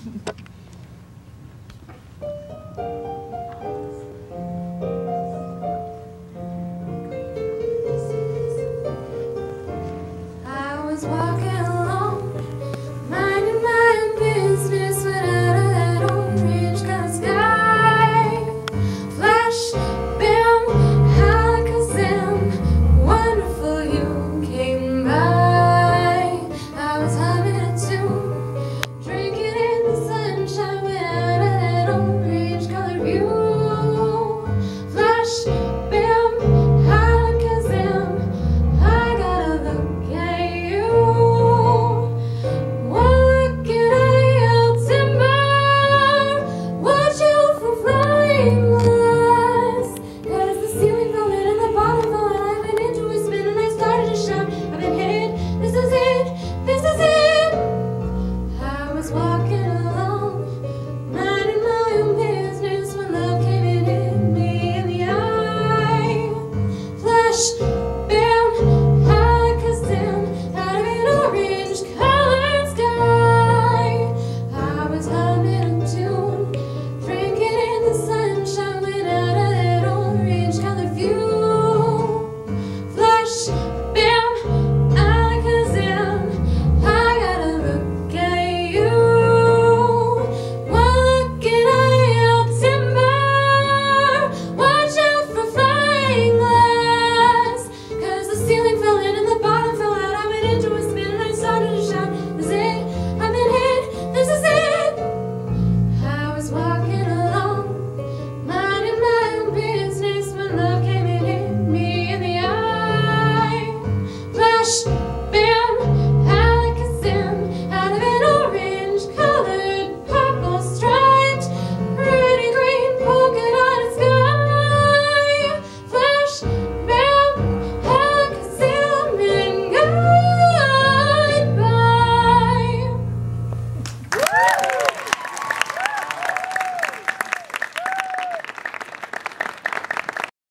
I was walking along, minding my own business, when out of that orange-colored sky, flash, bam, alakazam, wonderful you came by. I was humming a tune, drinking in the sunshine, when out of that orange-colored view, flash, bam, alakazam, I gotta look at you. One looking at your timber, watch out for flying glass. 'Cause the ceiling falling and the bottom falling, I've been into a spin and I started to shout. I've been hit, this is it, this is it. I was walking